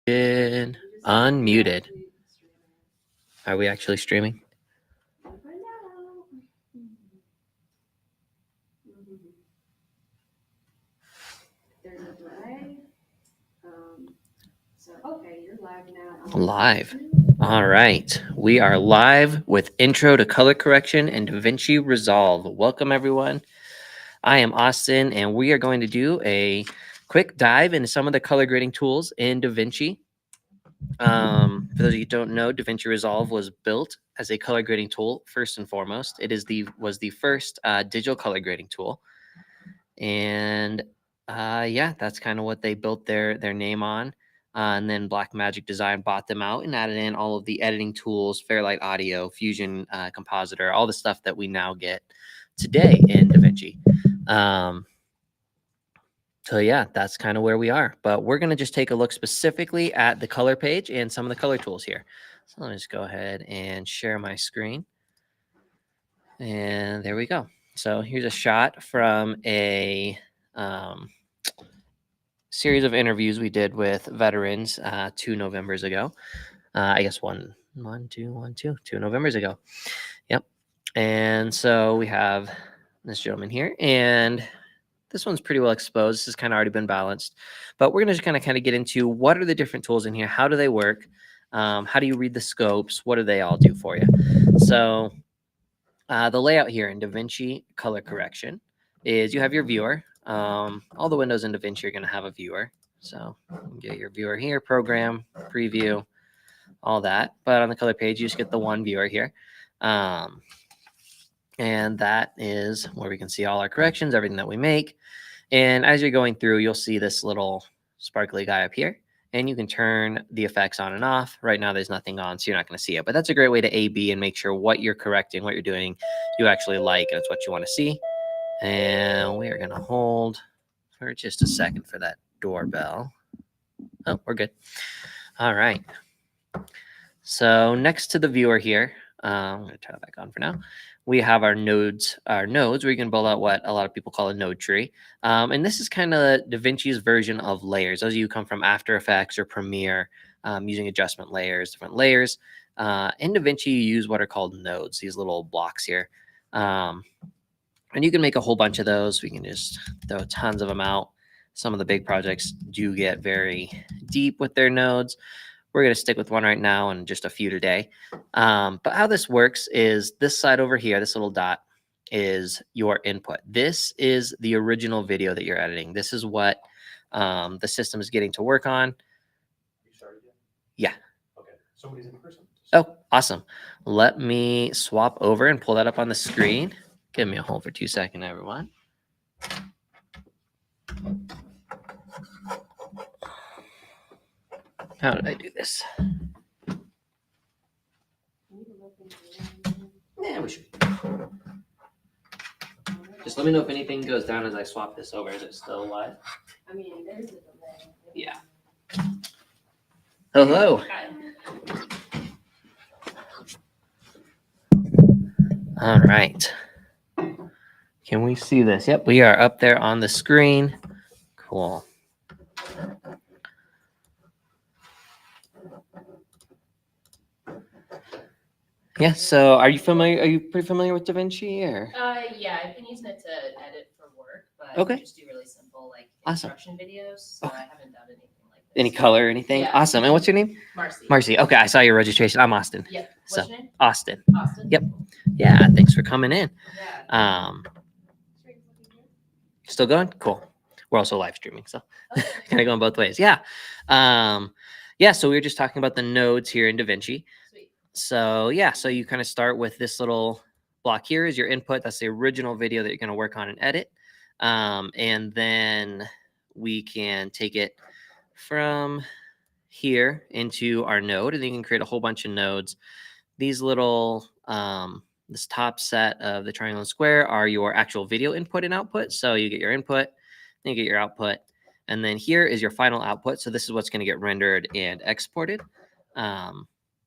Unmuted. Are we actually streaming? There's a delay. Okay, you're live now. Live. All right. We are live with Intro to Color Correction and DaVinci Resolve. Welcome, everyone. I am Austin, and we are going to do a quick dive into some of the color grading tools in DaVinci. For those of you who don't know, DaVinci Resolve was built as a color grading tool first and foremost. It was the first digital color grading tool, and yeah, that's kind of what they built their name on. And then Blackmagic Design bought them out and added in all of the editing tools, Fairlight Audio, Fusion Compositor, all the stuff that we now get today in DaVinci. So yeah, that's kind of where we are. But we're going to just take a look specifically at the color page and some of the color tools here. So let me just go ahead and share my screen. And there we go. So here's a shot from a series of interviews we did with veterans 2 Novembers ago. I guess two Novembers ago. Yep. And so we have this gentleman here, and this one's pretty well exposed. This has kind of already been balanced, but we're going to just kind of get into what are the different tools in here? How do they work? How do you read the scopes? What do they all do for you? So the layout here in DaVinci Color Correction is you have your viewer. All the windows in DaVinci are going to have a viewer. So you get your viewer here, program, preview, all that. But on the color page, you just get the one viewer here. And that is where we can see all our corrections, everything that we make. And as you're going through, you'll see this little sparkly guy up here. And you can turn the effects on and off. Right now, there's nothing on, so you're not going to see it. But that's a great way to A/B and make sure what you're correcting, what you're doing, you actually like, and it's what you want to see. And we are going to hold for just a second for that doorbell. Oh, we're good. All right. So next to the viewer here, I'm going to turn it back on for now. We have our nodes where you can build out what a lot of people call a node tree. And this is kind of DaVinci's version of layers. Those of you who come from After Effects or Premiere using adjustment layers, different layers. In DaVinci, you use what are called nodes, these little blocks here. And you can make a whole bunch of those. We can just throw tons of them out. Some of the big projects do get very deep with their nodes. We're going to stick with one right now and just a few today. But how this works is this side over here, this little dot is your input. This is the original video that you're editing. This is what the system is getting to work on. You started yet? Yeah. Okay. Somebody's in person. Oh, awesome. Let me swap over and pull that up on the screen. Give me a hold for 2 seconds, everyone. How did I do this? Yeah, we should. Just let me know if anything goes down as I swap this over. Is it still live? I mean, there's a delay. Yeah. Hello. All right. Can we see this? Yep, we are up there on the screen. Cool. Yeah, so are you pretty familiar with DaVinci or? Yeah, I've been using it to edit for work, but Okay. I just do really simple Awesome. instruction videos. So Okay. I haven't done anything like this. Any color or anything? Yeah. Awesome. And what's your name? Marcy. Marcy. Okay, I saw your registration. I'm Austin. Yep. So What's your name? Austin. Austin. Yep. Yeah, thanks for coming in. Yeah. Still going? Cool. We're also live streaming, so Okay. kind of going both ways. Yeah. Yeah, so we were just talking about the nodes here in DaVinci. Sweet. So yeah, so you kind of start with this little block here is your input. That's the original video that you're going to work on and edit. And then we can take it from here into our node, and then you can create a whole bunch of nodes. These little, this top set of the triangle and square are your actual video input and output. So you get your input, then you get your output, and then here is your final output. So this is what's going to get rendered and exported.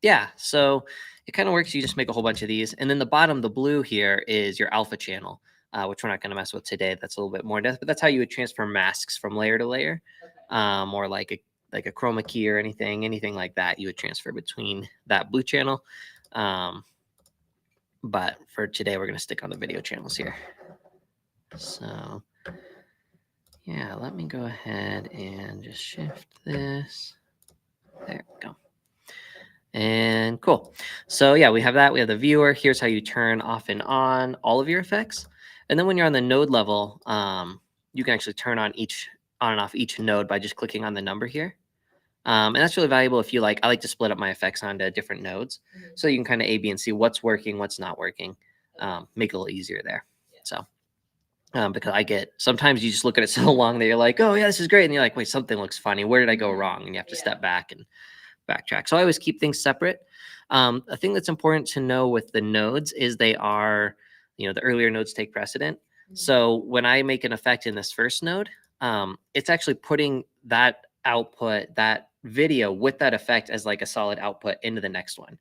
Yeah, so it kind of works. You just make a whole bunch of these. And then the bottom, the blue here is your alpha channel, which we're not going to mess with today. That's a little bit more in depth, but that's how you would transfer masks from layer to layer, or like like a chroma key or anything like that, you would transfer between that blue channel. But for today, we're going to stick on the video channels here. So yeah, let me go ahead and just shift this. There we go. And cool. So yeah, we have that. We have the viewer. Here's how you turn off and on all of your effects. And then when you're on the node level, you can actually turn on and off each node by just clicking on the number here. And that's really valuable if you like. I like to split up my effects onto different nodes, so you can kind of A, B, and see what's working, what's not working. Make it a little easier there. So because sometimes you just look at it so long that you're like, oh yeah, this is great, and you're like, wait, something looks funny. Where did I go wrong? And you have to step back and backtrack. So I always keep things separate. A thing that's important to know with the nodes is they are, the earlier nodes take precedent. So when I make an effect in this first node, it's actually putting that output, that video with that effect as like a solid output into the next one.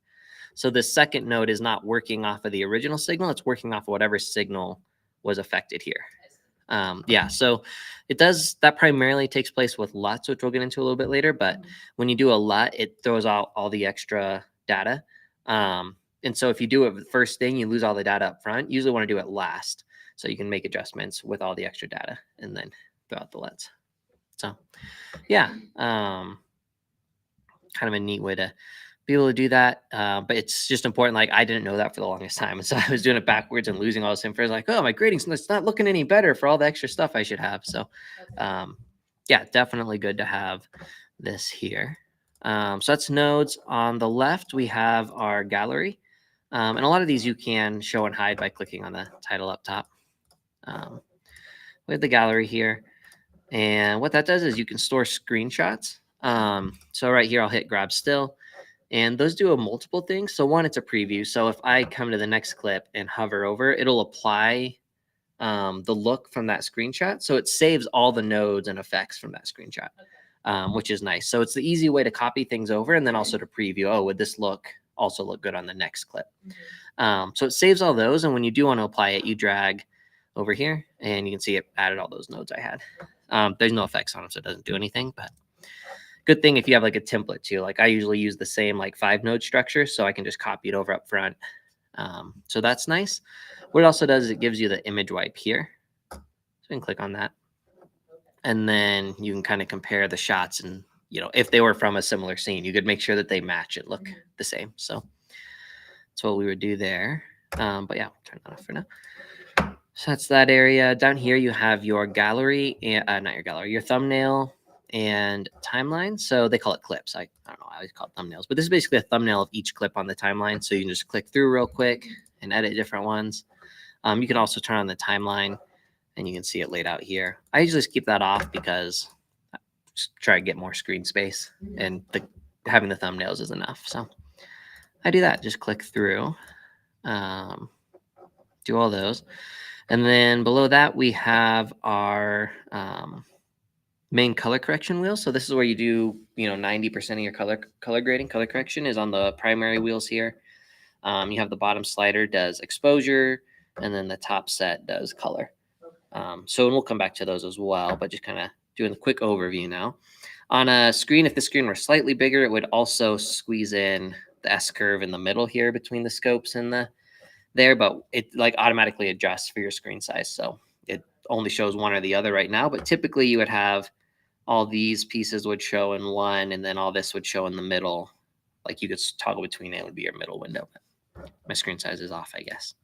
So the second node is not working off of the original signal. It's working off of whatever signal was affected here. Yeah, so that primarily takes place with LUTs, which we'll get into a little bit later. But when you do a LUT, it throws out all the extra data. And so if you do it first thing, you lose all the data up front. You usually want to do it last, so you can make adjustments with all the extra data and then throw out the LUTs. So yeah, kind of a neat way to be able to do that. But it's just important. Like, I didn't know that for the longest time. And so I was doing it backwards and losing all this info. I was like, oh, my grading's it's not looking any better for all the extra stuff I should have. So yeah, definitely good to have this here. So that's nodes. On the left, we have our gallery. And a lot of these you can show and hide by clicking on the title up top. We have the gallery here. And what that does is you can store screenshots. So right here, I'll hit grab still. And those do a multiple things. So one, it's a preview. So if I come to the next clip and hover over, it'll apply the look from that screenshot. So it saves all the nodes and effects from that screenshot, which is nice. So it's the easy way to copy things over and then also to preview. Oh, would this also look good on the next clip? So it saves all those. And when you do want to apply it, you drag over here and you can see it added all those nodes I had. There's no effects on them, so it doesn't do anything, but good thing if you have like a template too. Like, I usually use the same like 5-node structure, so I can just copy it over up front. So that's nice. What it also does is it gives you the image wipe here. So you can click on that. And then you can kind of compare the shots and, if they were from a similar scene, you could make sure that they match and look the same. So that's what we would do there. But yeah, turn that off for now. So that's that area. Down here, you have your gallery, and not your gallery, your thumbnail and timeline. So they call it clips. I don't know, I always call it thumbnails, but this is basically a thumbnail of each clip on the timeline. So you can just click through real quick and edit different ones. You can also turn on the timeline and you can see it laid out here. I usually just keep that off because I just try to get more screen space, and having the thumbnails is enough. So I do that, just click through, do all those. And then below that, we have our main color correction wheel. So this is where you do, 90% of your color grading. Color correction is on the primary wheels here. You have the bottom slider does exposure, and then the top set does color. So we'll come back to those as well, but just kind of doing a quick overview now. On a screen, if the screen were slightly bigger, it would also squeeze in the S curve in the middle here between the scopes and there, but it like automatically adjusts for your screen size. So it only shows one or the other right now, but typically you would have all these pieces would show in one, and then all this would show in the middle. Like, you could toggle between it would be your middle window. But my screen size is off, I guess.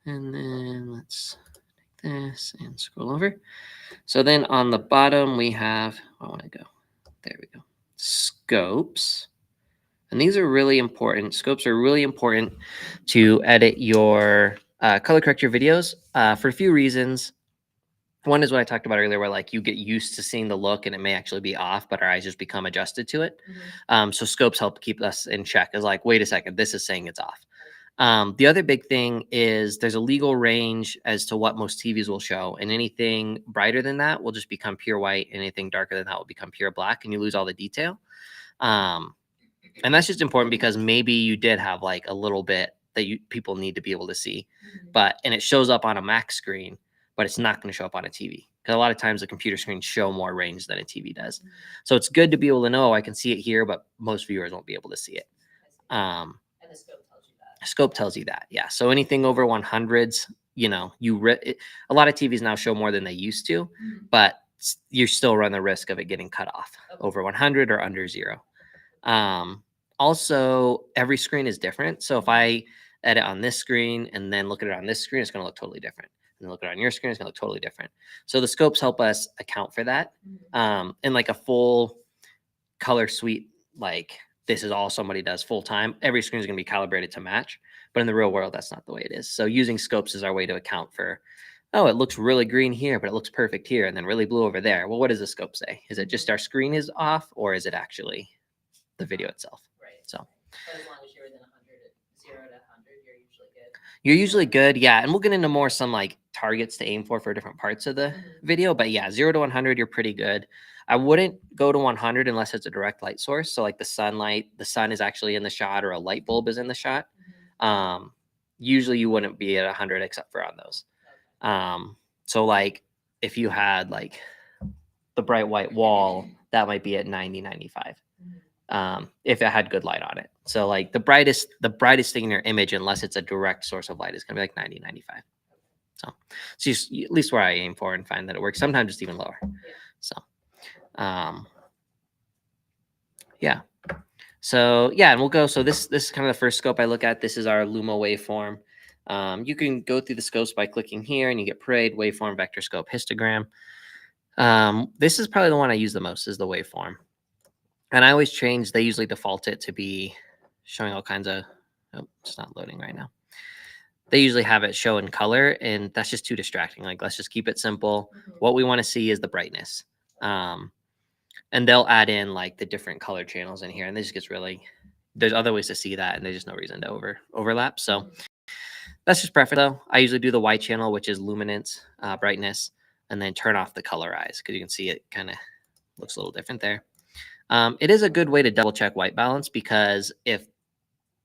And then let's take this and scroll over. So then on the bottom, we have, I want to go, there we go, scopes. And these are really important. Scopes are really important to edit your correct your videos for a few reasons. One is what I talked about earlier, where like you get used to seeing the look and it may actually be off, but our eyes just become adjusted to it. So scopes help keep us in check. It's like, wait a second, this is saying it's off. The other big thing is there's a legal range as to what most TVs will show, and anything brighter than that will just become pure white. Anything darker than that will become pure black, and you lose all the detail. And that's just important because maybe you did have like a little bit that people need to be able to see, and it shows up on a Mac screen, but it's not going to show up on a TV. because a lot of times the computer screens show more range than a TV does. So it's good to be able to know I can see it here, but most viewers won't be able to see it. And the scope tells you that. Scope tells you that, yeah. So anything over 100s, you know, a lot of TVs now show more than they used to, but you still run the risk of it getting cut off over 100 or under 0. Also, every screen is different. So if I edit on this screen and then look at it on this screen, it's going to look totally different. And look at it on your screen, it's going to look totally different. So the scopes help us account for that. And like a full color suite, like this is all somebody does full time. Every screen is going to be calibrated to match. But in the real world, that's not the way it is. So using scopes is our way to account for, oh, it looks really green here, but it looks perfect here, and then really blue over there. Well, what does the scope say? Is it just our screen is off, or is it actually the video itself? Right. So But as long as you're within 100, 0 to 100, you're usually good. you're usually good, yeah. And we'll get into more some like targets to aim for different parts of the video. But yeah, 0 to 100, you're pretty good. I wouldn't go to 100 unless it's a direct light source. So like the sun is actually in the shot, or a light bulb is in the shot. Usually you wouldn't be at 100 except for on those. So like if you had like the bright white wall, that might be at 90, 95. If it had good light on it. So like the brightest thing in your image, unless it's a direct source of light, is going to be like 90, 95. So at least where I aim for and find that it works. Sometimes it's even lower. So, yeah. So yeah, and we'll go. So this is kind of the first scope I look at. This is our Luma waveform. You can go through the scopes by clicking here, and you get parade, waveform, vector scope, histogram. This is probably the one I use the most, is the waveform. And I always change. They usually default it to be showing all kinds of. Oh, it's not loading right now. They usually have it show in color, and that's just too distracting. Like, let's just keep it simple. What we want to see is the brightness. And they'll add in like the different color channels in here, and this just gets really. There's other ways to see that, and there's just no reason to overlap. So that's just preference, though. I usually do the white channel, which is luminance, brightness, and then turn off the color eyes, because you can see it kind of looks a little different there. It is a good way to double check white balance, because if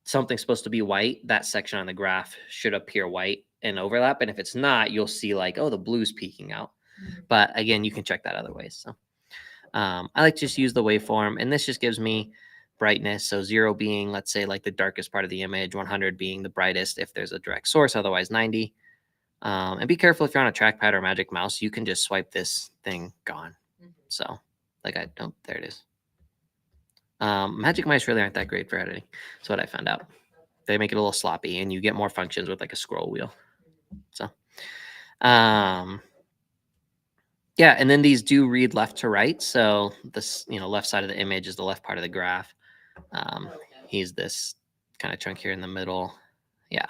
something's supposed to be white, that section on the graph should appear white and overlap. And if it's not, you'll see like, oh, the blue's peeking out. But again, you can check that other ways. So I like to just use the waveform, and this just gives me brightness. So 0 being, let's say, like the darkest part of the image, 100 being the brightest if there's a direct source, otherwise 90. And be careful if you're on a trackpad or magic mouse, you can just swipe this thing gone. So like I don't, there it is. Magic mice really aren't that great for editing. That's what I found out. They make it a little sloppy, and you get more functions with like a scroll wheel. So, yeah, and then these do read left to right. So this, left side of the image is the left part of the graph. He's this kind of chunk here in the middle. Yeah.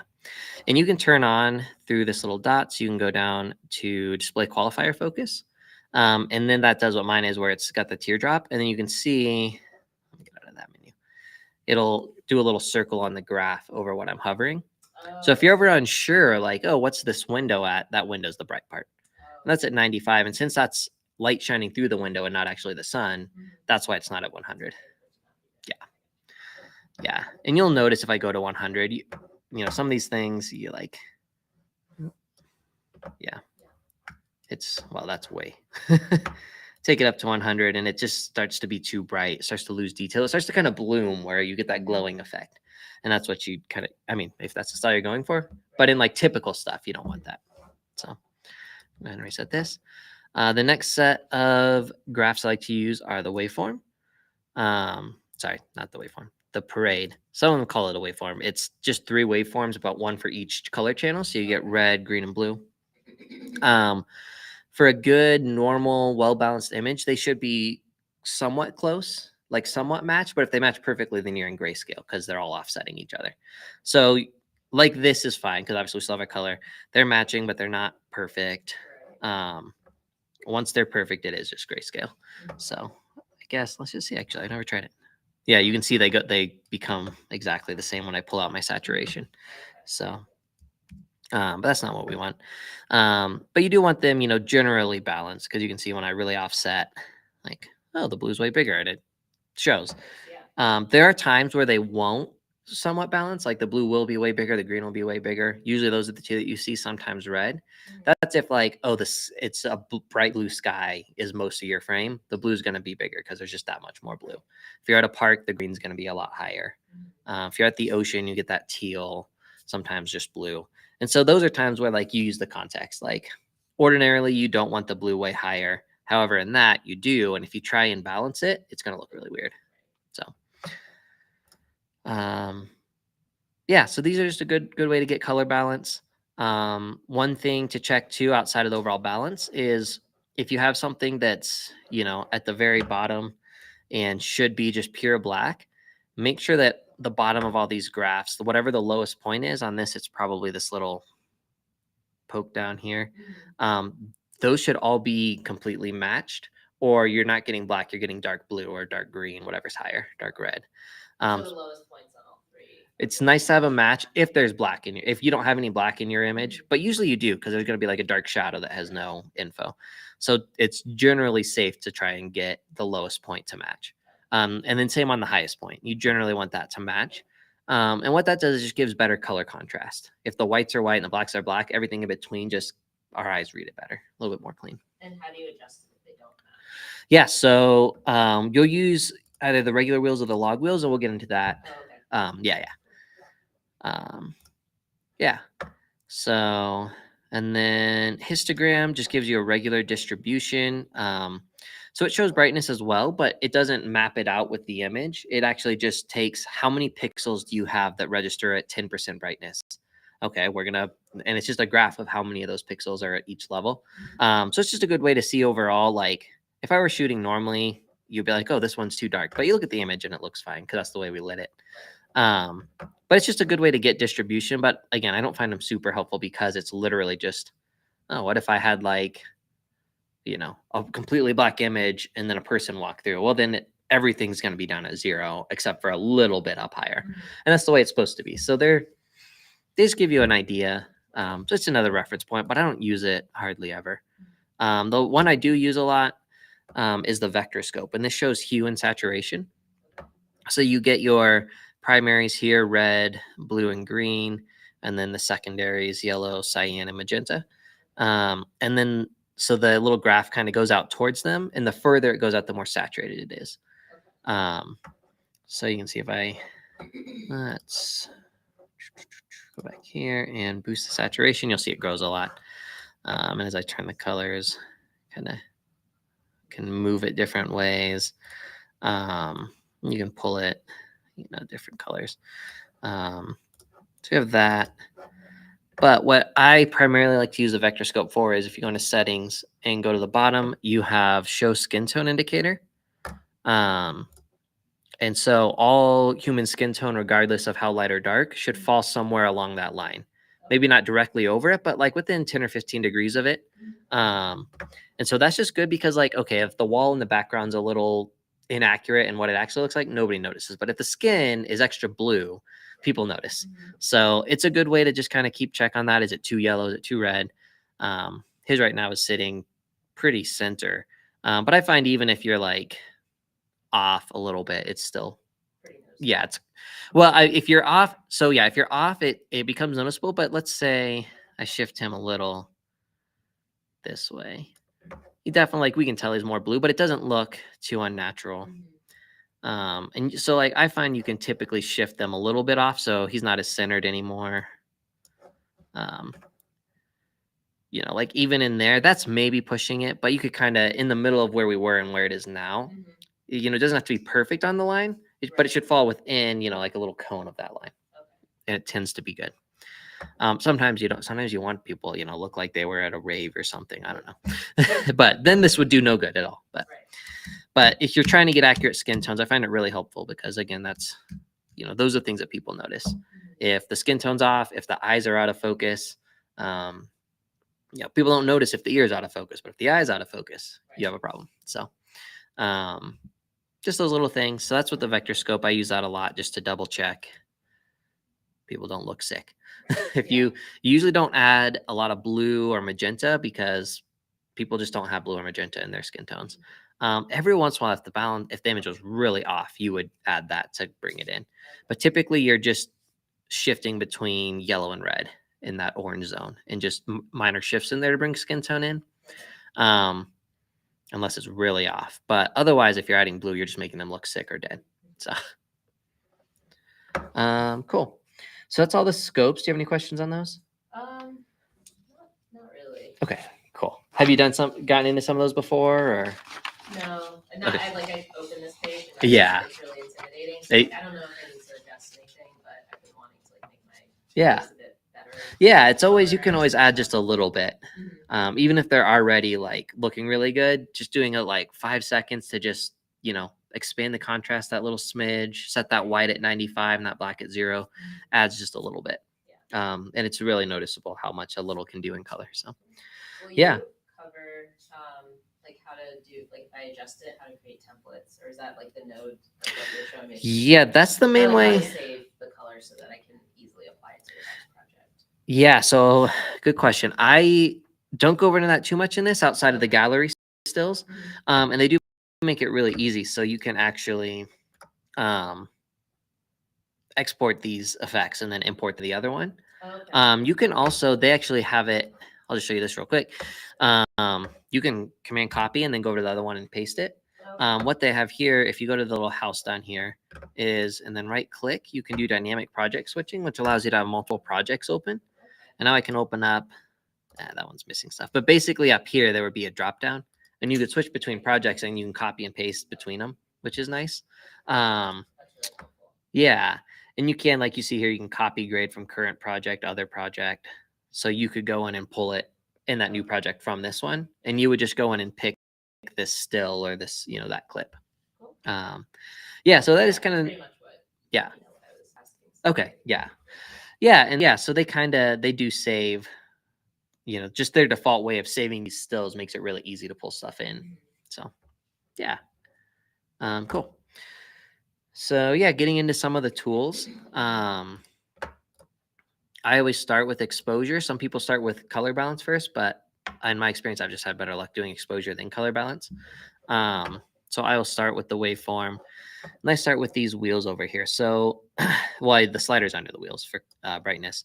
And you can turn on through this little dot. So you can go down to display qualifier focus. And then that does what mine is, where it's got the teardrop. And then you can see, let me get out of that menu. It'll do a little circle on the graph over what I'm hovering. So if you're ever unsure, like, oh, what's this window at? That window's the bright part. And that's at 95. And since that's light shining through the window and not actually the sun, that's why it's not at 100. Yeah. And you'll notice if I go to 100, some of these things you like, yeah, that's way. Take it up to 100 and it just starts to be too bright. It starts to lose detail. It starts to kind of bloom, where you get that glowing effect. And that's what you kind of, if that's the style you're going for, but in like typical stuff, you don't want that. So I'm going to reset this. The next set of graphs I like to use are the waveform. Sorry, not the waveform, the parade. Some of them call it a waveform. It's just 3 waveforms, about 1 for each color channel. So you get red, green, and blue. For a good, normal, well-balanced image, they should be somewhat close, like somewhat matched. But if they match perfectly, then you're in grayscale, because they're all offsetting each other. So like this is fine, because obviously we still have a color. They're matching, but they're not perfect. Once they're perfect, it is just grayscale. So I guess let's just see. Actually, I never tried it. Yeah, you can see they become exactly the same when I pull out my saturation. So, but that's not what we want. But you do want them, generally balanced, because you can see when I really offset, like, oh, the blue's way bigger, and it shows. There are times where they won't somewhat balanced. Like the blue will be way bigger, the green will be way bigger. Usually those are the two that you see, sometimes red. That's if like, oh, it's a bright blue sky is most of your frame. The blue is going to be bigger because there's just that much more blue. If you're at a park, the green's going to be a lot higher. If you're at the ocean, you get that teal, sometimes just blue. And so those are times where like you use the context. Like ordinarily you don't want the blue way higher. However, in that you do. And if you try and balance it, it's going to look really weird. So yeah, so these are just a good way to get color balance. One thing to check too outside of the overall balance is if you have something that's, at the very bottom and should be just pure black, make sure that the bottom of all these graphs, whatever the lowest point is on this, it's probably this little poke down here. Those should all be completely matched, or you're not getting black, you're getting dark blue or dark green, whatever's higher, dark red. So the lowest points on all three. It's nice to have a match if there's black in if you don't have any black in your image, but usually you do because there's going to be like a dark shadow that has no info. So it's generally safe to try and get the lowest point to match. And then same on the highest point. You generally want that to match. And what that does is just gives better color contrast. If the whites are white and the blacks are black, everything in between, just our eyes read it better, a little bit more clean. And how do you adjust it if they don't match? Yeah, so you'll use either the regular wheels or the log wheels, and we'll get into that. Oh, okay. Yeah. So, and then histogram just gives you a regular distribution. So it shows brightness as well, but it doesn't map it out with the image. It actually just takes how many pixels do you have that register at 10% brightness. Okay, and it's just a graph of how many of those pixels are at each level. So it's just a good way to see overall, like if I were shooting normally, you'd be like, oh, this one's too dark, but you look at the image and it looks fine because that's the way we lit it. But it's just a good way to get distribution. But again, I don't find them super helpful because it's literally just, oh, what if I had like, a completely black image and then a person walk through? Well, then everything's going to be down at 0 except for a little bit up higher. And that's the way it's supposed to be. So they just give you an idea. Just another reference point, but I don't use it hardly ever. The one I do use a lot is the vector scope, and this shows hue and saturation. So you get your primaries here, red, blue, and green, and then the secondaries, yellow, cyan, and magenta. And then, so the little graph kind of goes out towards them, and the further it goes out, the more saturated it is. So you can see if let's go back here and boost the saturation, you'll see it grows a lot. And as I turn the colors, kind of can move it different ways. You can pull it, different colors. So we have that. But what I primarily like to use the vector scope for is if you go into settings and go to the bottom, you have show skin tone indicator. And so all human skin tone, regardless of how light or dark, should fall somewhere along that line. Maybe not directly over it, but like within 10 or 15 degrees of it. And so that's just good because like, okay, if the wall in the background's a little inaccurate and what it actually looks like, nobody notices. But if the skin is extra blue, people notice. So it's a good way to just kind of keep check on that. Is it too yellow? Is it too red? His right now is sitting pretty center. But I find even if you're like off a little bit, it's still, yeah, it's, well, if you're off, so yeah, if you're off, it becomes noticeable. But let's say I shift him a little this way. He definitely, like, we can tell he's more blue, but it doesn't look too unnatural. And so like I find you can typically shift them a little bit off so he's not as centered anymore. Like even in there, that's maybe pushing it, but you could kind of in the middle of where we were and where it is now. It doesn't have to be perfect on the line, but it should fall within, like a little cone of that line. And it tends to be good. Sometimes you don't. Sometimes you want people, look like they were at a rave or something. I don't know. But then this would do no good at all. But if you're trying to get accurate skin tones, I find it really helpful because, again, that's, those are things that people notice. If the skin tone's off, if the eyes are out of focus, people don't notice if the ear's out of focus, but if the eye's out of focus, you have a problem. So just those little things. So that's what the vector scope, I use that a lot just to double check people don't look sick. If you usually don't add a lot of blue or magenta because people just don't have blue or magenta in their skin tones. Every once in a while, if the image was really off, you would add that to bring it in. But typically, you're just shifting between yellow and red in that orange zone, and just minor shifts in there to bring skin tone in. Unless it's really off. But otherwise, if you're adding blue, you're just making them look sick or dead. So, cool. So that's all the scopes. Do you have any questions on those? Not really. Okay, cool. Have you gotten into some of those before, or? No, Okay. I opened this page. And Yeah. It's really intimidating. So I don't know if I need to adjust anything, but I've been wanting to make my face a bit better. Yeah, it's always, you can always add just a little bit. Mhm. Even if they're already like looking really good, just doing it like 5 seconds to just, expand the contrast that little smidge, set that white at 95 and that black at 0, adds just a little bit. And it's really noticeable how much a little can do in color. So, Will yeah. you cover like how to do, like if I adjust it, how to create templates, or is that like the node of what you're showing me? Yeah, that's the main Or, like, way. how to save the color so that I can easily apply it to the next project. Yeah, so good question. I don't go over into that too much in this outside of the gallery stills. And they do make it really easy. So you can actually export these effects and then import to the other one. Okay. You can also, they actually have it. I'll just show you this real quick. You can command copy and then go over to the other one and paste it. What they have here, if you go to the little house down here, and then right click, you can do dynamic project switching, which allows you to have multiple projects open. And now I can open up, that one's missing stuff. But basically up here, there would be a drop down and you could switch between projects and you can copy and paste between them, which is nice. Yeah. And you can, like you see here, you can copy grade from current project, other project. So you could go in and pull it in that new project from this one. And you would just go in and pick this still or this, that clip. Yeah. So that is kind of, pretty much what, yeah. I was asking. So Okay. Yeah. Yeah. And yeah, so they do save, just their default way of saving these stills makes it really easy to pull stuff in. So yeah. Cool. So yeah, getting into some of the tools. I always start with exposure. Some people start with color balance first, but in my experience, I've just had better luck doing exposure than color balance. So I will start with the waveform. And I start with these wheels over here. So, the sliders under the wheels for brightness.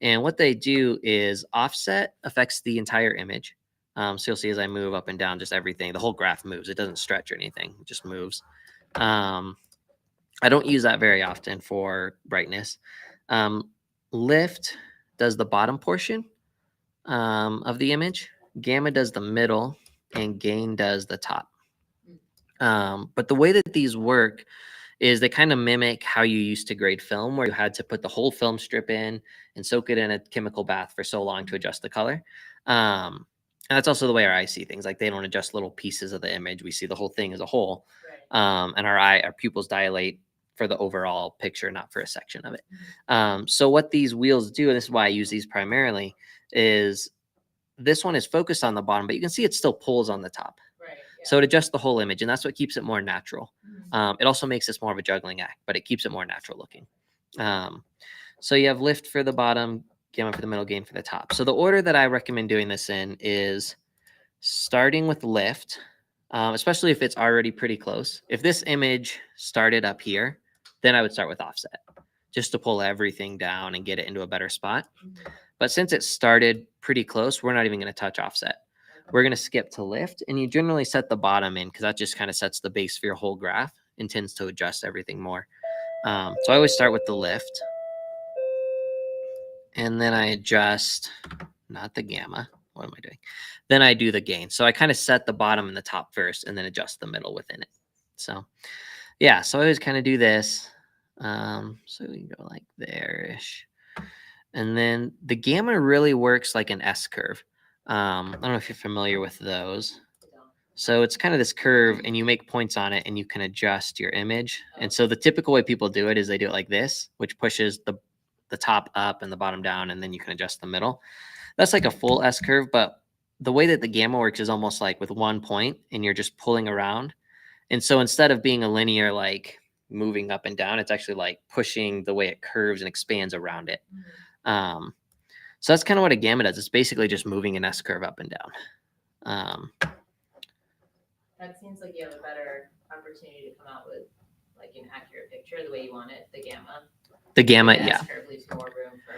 And what they do is offset affects the entire image. So you'll see as I move up and down, just everything, the whole graph moves. It doesn't stretch or anything. It just moves. I don't use that very often for brightness. Lift does the bottom portion of the image. Gamma does the middle, and gain does the top. But the way that these work is they kind of mimic how you used to grade film, where you had to put the whole film strip in and soak it in a chemical bath for so long to adjust the color. And that's also the way our eyes see things. Like they don't adjust little pieces of the image. We see the whole thing as a whole. Right. And our pupils dilate for the overall picture, not for a section of it. So what these wheels do, and this is why I use these primarily, is this one is focused on the bottom, but you can see it still pulls on the top. Right. Yeah. So it adjusts the whole image, and that's what keeps it more natural. It also makes this more of a juggling act, but it keeps it more natural looking. So you have lift for the bottom, gamma for the middle, gain for the top. So the order that I recommend doing this in is starting with lift, especially if it's already pretty close. If this image started up here, then I would start with offset just to pull everything down and get it into a better spot. But since it started pretty close, we're not even going to touch offset. We're going to skip to lift, and you generally set the bottom in because that just kind of sets the base for your whole graph and tends to adjust everything more. So I always start with the lift, and then I adjust, not the gamma. What am I doing? Then I do the gain. So I kind of set the bottom and the top first and then adjust the middle within it. So yeah, so I always kind of do this. So we can go like there-ish. And then the gamma really works like an S curve. I don't know if you're familiar with those. So it's kind of this curve and you make points on it and you can adjust your image. And so the typical way people do it is they do it like this, which pushes the top up and the bottom down, and then you can adjust the middle. That's like a full S curve, but the way that the gamma works is almost like with one point and you're just pulling around. And so instead of being a linear, like moving up and down, it's actually like pushing the way it curves and expands around it. So that's kind of what a gamma does. It's basically just moving an S curve up and down. That seems like you have a better opportunity to come out with like an accurate picture the way you want it, the gamma. The gamma, The yeah. S-curve leaves more room for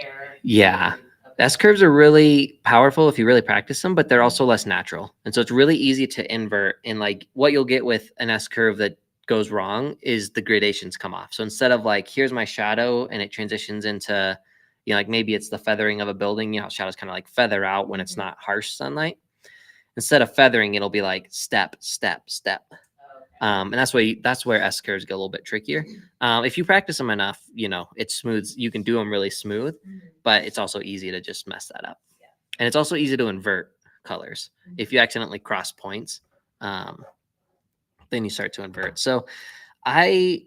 error. Yeah. Okay. S curves are really powerful if you really practice them, but they're also less natural. And so it's really easy to invert. And like what you'll get with an S curve that goes wrong is the gradations come off. So instead of like, here's my shadow and it transitions into, you know, like maybe it's the feathering of a building, you know, how shadows kind of like feather out when it's not harsh sunlight. Instead of feathering, it'll be like step, step, step. Okay. And that's where S curves get a little bit trickier. If you practice them enough, you know, it smooths. You can do them really smooth, but it's also easy to just mess that up. Yeah. And it's also easy to invert colors. If you accidentally cross points, then you start to invert. So I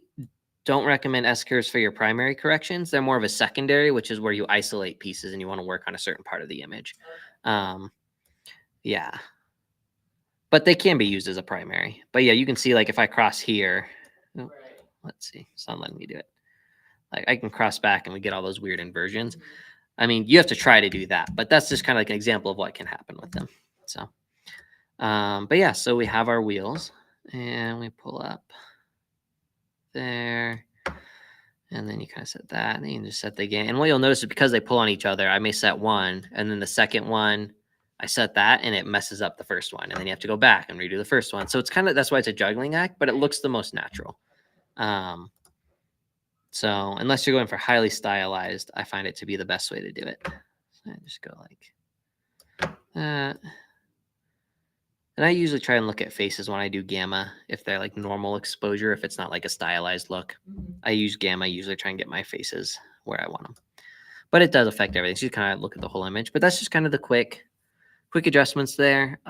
don't recommend S curves for your primary corrections. They're more of a secondary, which is where you isolate pieces and you want to work on a certain part of the image. Yeah. But they can be used as a primary. But yeah, you can see like if I cross here, oh, Right. let's see, it's not letting me do it. Like I can cross back and we get all those weird inversions. I mean, you have to try to do that, but that's just kind of like an example of what can happen with them. So, but yeah, so we have our wheels and we pull up there. And then you kind of set that and then you can just set the gain. And what you'll notice is because they pull on each other, I may set one and then the second one, I set that and it messes up the first one. And then you have to go back and redo the first one. So it's kind of, that's why it's a juggling act, but it looks the most natural. So unless you're going for highly stylized, I find it to be the best way to do it. So I just go like that. And I usually try and look at faces when I do gamma, if they're like normal exposure, if it's not like a stylized look. I use gamma, usually try and get my faces where I want them. But it does affect everything. So you kind of look at the whole image. But that's just kind of the quick adjustments there.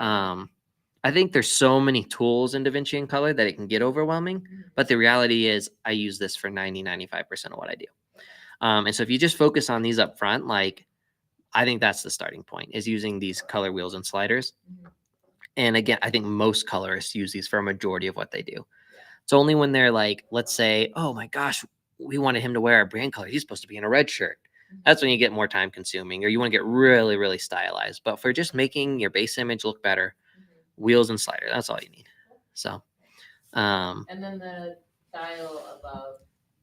I think there's so many tools in DaVinci in color that it can get overwhelming. But the reality is I use this for 95% of what I do. And so if you just focus on these up front, like I think that's the starting point, is using these color wheels and sliders. And again, I think most colorists use these for a majority of what they do. It's only when they're like, let's say, oh my gosh, we wanted him to wear our brand color. He's supposed to be in a red shirt. That's when you get more time consuming or you want to get really, really stylized. But for just making your base image look better, wheels and slider, that's all you need. So, And then the dial above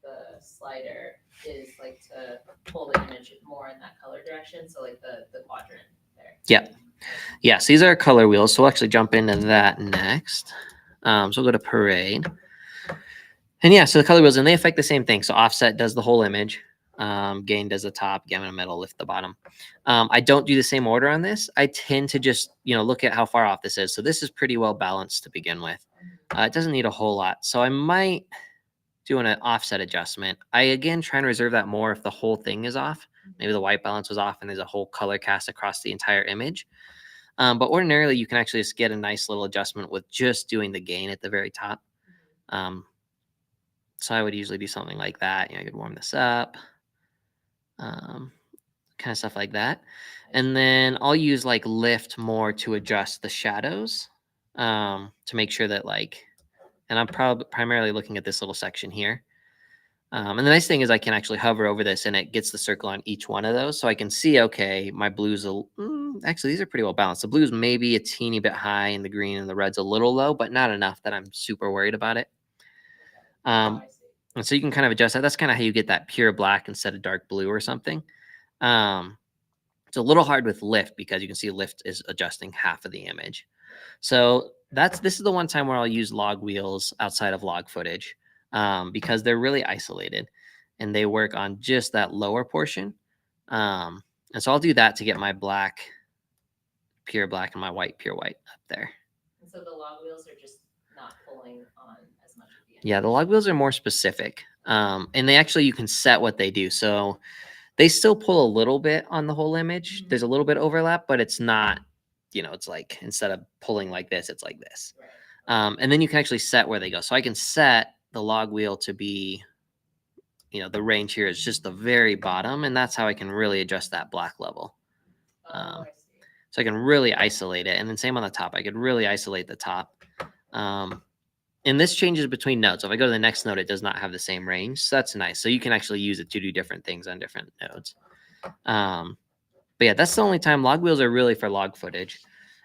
the slider is like to pull the image more in that color direction. So like the quadrant there. Yeah. Yes, these are color wheels. So we'll actually jump into that next. So we'll go to parade. And yeah, so the color wheels, and they affect the same thing. So offset does the whole image. Gain does the top, gamma and middle, lift the bottom. I don't do the same order on this. I tend to just, look at how far off this is. So this is pretty well balanced to begin with. It doesn't need a whole lot. So I might do an offset adjustment. I, again, try and reserve that more if the whole thing is off. Maybe the white balance was off and there's a whole color cast across the entire image. But ordinarily, you can actually just get a nice little adjustment with just doing the gain at the very top. So I would usually do something like that. I could warm this up, kind of stuff like that. And then I'll use like lift more to adjust the shadows to make sure that and I'm primarily looking at this little section here. And the nice thing is I can actually hover over this and it gets the circle on each one of those. So I can see, okay, my blues, actually, these are pretty well balanced. The blues maybe a teeny bit high and the green and the red's a little low, but not enough that I'm super worried about it. And so you can kind of adjust that. That's kind of how you get that pure black instead of dark blue or something. It's a little hard with lift because you can see lift is adjusting half of the image. So this is the one time where I'll use log wheels outside of log footage. Because they're really isolated and they work on just that lower portion. And so I'll do that to get my black, pure black, and my white, pure white up there. And so the log wheels are just not pulling on as much of the image. Yeah, the log wheels are more specific. And they actually, you can set what they do. So they still pull a little bit on the whole image. There's a little bit overlap, but it's not, it's like instead of pulling like this, it's like this. Right. And then you can actually set where they go. So I can set the log wheel to be, the range here is just the very bottom, and that's how I can really adjust that black level. I see. So I can really isolate it. And then same on the top, I could really isolate the top. And this changes between nodes. So if I go to the next node, it does not have the same range. So that's nice. So you can actually use it to do different things on different nodes. But yeah, that's the only time log wheels are really for log footage.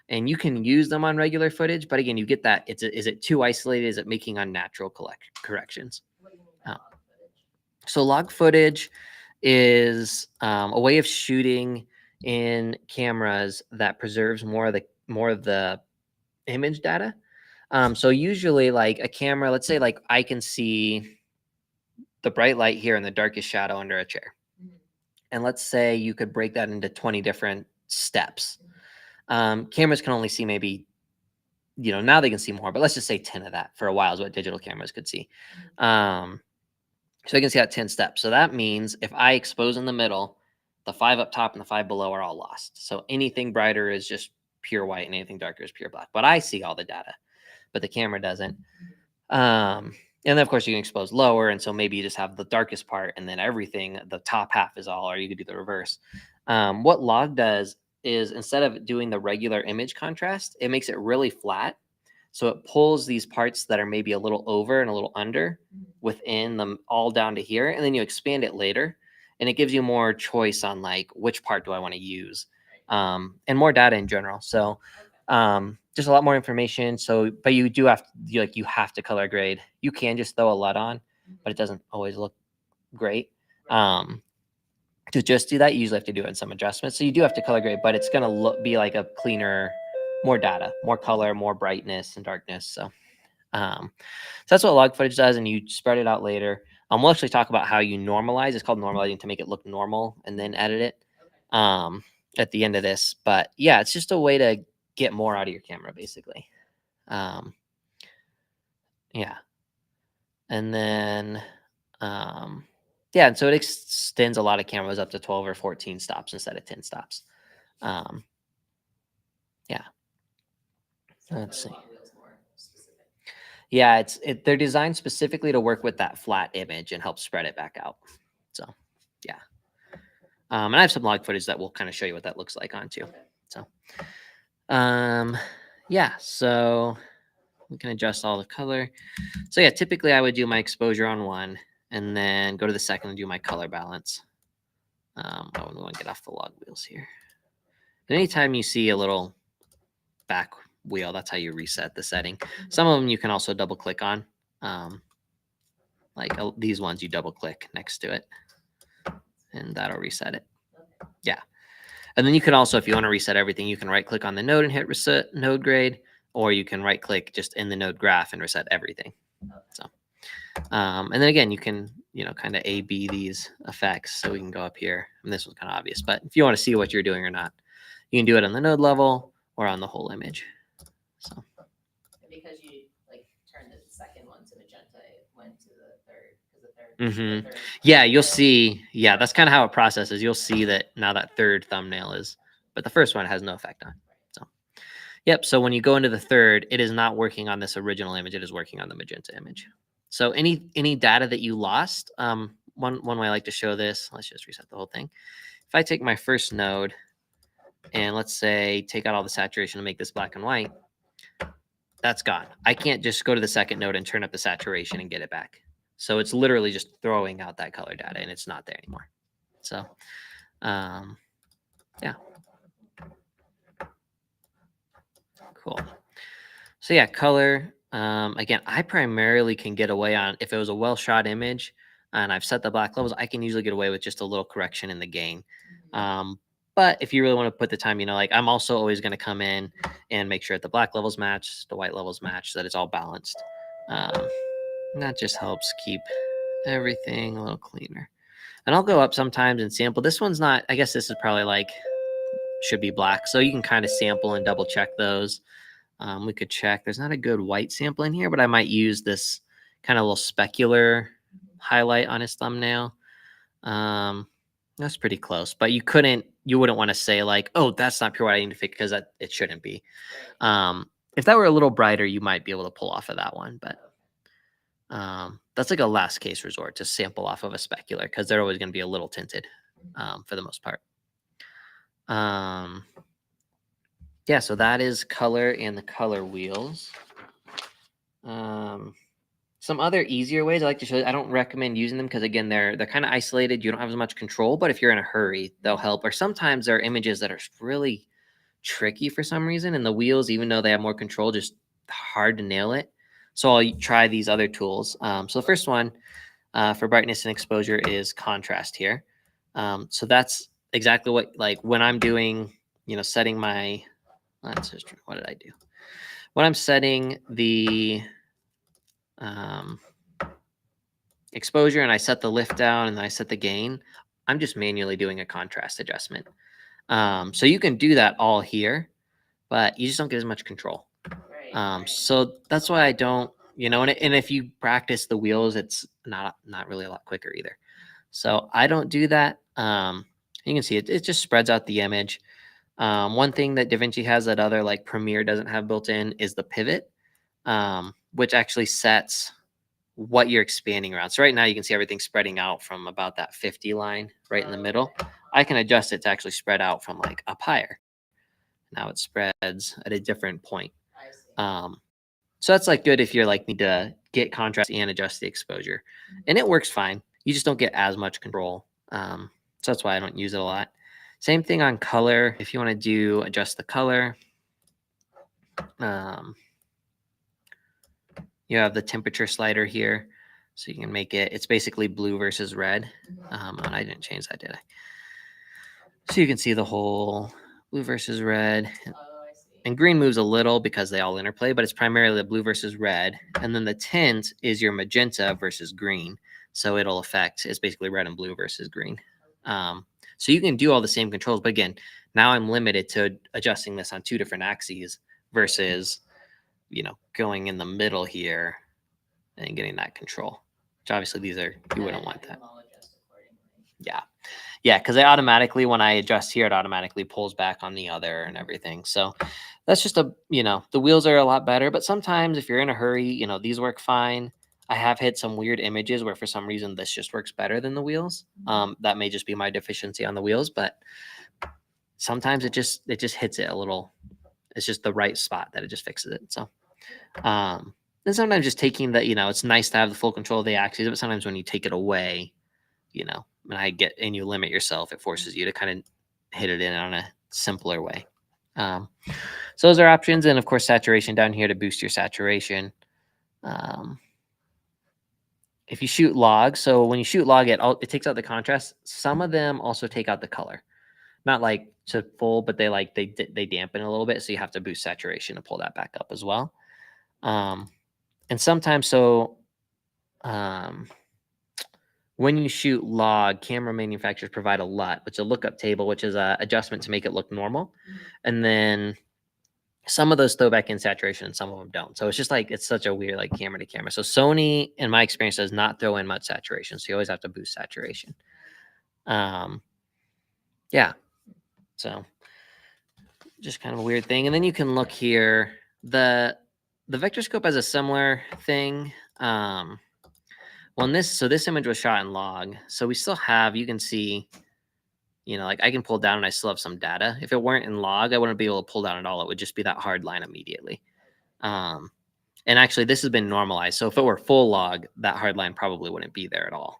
and you can use them on regular footage, but again, you get that is it too isolated? Is it making unnatural corrections? What do you mean by Oh. log footage? So log footage is a way of shooting in cameras that preserves more of the image data. So usually, like a camera, let's say, like I can see the bright light here and the darkest shadow under a chair, and let's say you could break that into 20 different steps. Cameras can only see maybe, now they can see more, but let's just say 10 of that. For a while is what digital cameras could see. So you can see that 10 steps. So that means if I expose in the middle, the 5 up top and the 5 below are all lost. So anything brighter is just pure white and anything darker is pure black. But I see all the data, but the camera doesn't. And then of course you can expose lower. And so maybe you just have the darkest part and then everything, the top half is all, or you could do the reverse. What log does is instead of doing the regular image contrast, it makes it really flat. So it pulls these parts that are maybe a little over and a little under within them all down to here. And then you expand it later and it gives you more choice on like, which part do I want to use? And more data in general. So just a lot more information. So, but you do have to, you have to color grade. You can just throw a LUT on, but it doesn't always look great. To just do that, you usually have to do it in some adjustments. So you do have to color grade, but it's going to be like a cleaner, more data, more color, more brightness and darkness. So that's what log footage does, and you spread it out later. We'll actually talk about how you normalize. It's called normalizing to make it look normal and then edit it at the end of this. But yeah, it's just a way to get more out of your camera, basically. Yeah. And then, yeah, and so it extends a lot of cameras up to 12 or 14 stops instead of 10 stops. Yeah. Let's see. Yeah, they're designed specifically to work with that flat image and help spread it back out. So, yeah. And I have some log footage that will kind of show you what that looks like on too. So, yeah, so we can adjust all the color. So yeah, typically I would do my exposure on one and then go to the second and do my color balance. I want to get off the log wheels here. And anytime you see a little back wheel, that's how you reset the setting. Some of them you can also double click on. Like these ones you double click next to it and that'll reset it. Yeah. And then you can also, if you want to reset everything, you can right click on the node and hit reset node grade, or you can right click just in the node graph and reset everything. So, and then again, you can, kind of A/B these effects. So we can go up here, and this was kind of obvious, but if you want to see what you're doing or not, you can do it on the node level or on the whole image. So. Because you turned the second one to magenta, it went to the third because the third. Mm-hmm. Yeah, you'll see. Yeah, that's kind of how it processes. You'll see that now that third thumbnail is, but the first one has no effect on. So, yep. So when you go into the third, it is not working on this original image. It is working on the magenta image. So any data that you lost, one way I like to show this, let's just reset the whole thing. If I take my first node and let's say take out all the saturation to make this black and white, that's gone. I can't just go to the second node and turn up the saturation and get it back. So it's literally just throwing out that color data and it's not there anymore. So, yeah. Cool. So yeah, color. Again, I primarily can get away on, if it was a well-shot image and I've set the black levels, I can usually get away with just a little correction in the gain. But if you really want to put the time, I'm also always going to come in and make sure that the black levels match, the white levels match, so that it's all balanced. And that just helps keep everything a little cleaner. And I'll go up sometimes and sample. This one's not, I guess this is probably should be black. So you can kind of sample and double check those. We could check. There's not a good white sample in here, but I might use this kind of little specular highlight on his thumbnail. That's pretty close, but you wouldn't want to say oh, that's not pure white, I need to fix, because it shouldn't be. If that were a little brighter, you might be able to pull off of that one, but that's like a last case resort to sample off of a specular, because they're always going to be a little tinted for the most part. Yeah, so that is color and the color wheels. Some other easier ways I like to show you, I don't recommend using them because, again, they're kind of isolated. You don't have as much control, but if you're in a hurry, they'll help. Or sometimes there are images that are really tricky for some reason. And the wheels, even though they have more control, just hard to nail it. So I'll try these other tools. So the first one for brightness and exposure is contrast here. So that's exactly what, like when I'm doing, setting my, let's just, what did I do? When I'm setting the exposure and I set the lift down and I set the gain, I'm just manually doing a contrast adjustment. So you can do that all here, but you just don't get as much control. Right. So that's why I don't, and if you practice the wheels, it's not really a lot quicker either. So I don't do that. You can see it just spreads out the image. One thing that DaVinci has that other like Premiere doesn't have built in is the pivot, which actually sets what you're expanding around. So right now you can see everything spreading out from about that 50 line right in the middle. I can adjust it to actually spread out from like up higher. Now it spreads at a different point. I see. So that's like good if you're like need to get contrast and adjust the exposure, and it works fine. You just don't get as much control. So that's why I don't use it a lot. Same thing on color. If you want to adjust the color, you have the temperature slider here. So you can make it's basically blue versus red. And I didn't change that, did I? So you can see the whole blue versus red. Oh, I see. And green moves a little because they all interplay, but it's primarily the blue versus red. And then the tint is your magenta versus green. So it'll affect, it's basically red and blue versus green. So you can do all the same controls, but again, now I'm limited to adjusting this on 2 different axes versus, going in the middle here and getting that control. Which obviously you wouldn't want that. Yeah. Yeah, because automatically, when I adjust here, it automatically pulls back on the other and everything. So that's just the wheels are a lot better. But sometimes if you're in a hurry, these work fine. I have hit some weird images where for some reason this just works better than the wheels. That may just be my deficiency on the wheels, but sometimes it just hits it a little. It's just the right spot that it just fixes it. So, and sometimes just taking it's nice to have the full control of the axes, but sometimes when you take it away, and you limit yourself, it forces you to kind of hit it in on a simpler way. So those are options. And of course, saturation down here to boost your saturation. If you shoot log, so when you shoot log, it takes out the contrast. Some of them also take out the color, not like to full, but they dampen a little bit. So you have to boost saturation to pull that back up as well. And sometimes, when you shoot log, camera manufacturers provide a LUT, which is a lookup table, which is an adjustment to make it look normal. And then some of those throw back in saturation and some of them don't. So it's just like, it's such a weird like camera to camera. So Sony, in my experience, does not throw in much saturation. So you always have to boost saturation. Yeah. So just kind of a weird thing. And then you can look here. The vector scope has a similar thing. This image was shot in log. So we still have, you can see, like I can pull down and I still have some data. If it weren't in log, I wouldn't be able to pull down at all. It would just be that hard line immediately. And actually this has been normalized. So if it were full log, that hard line probably wouldn't be there at all.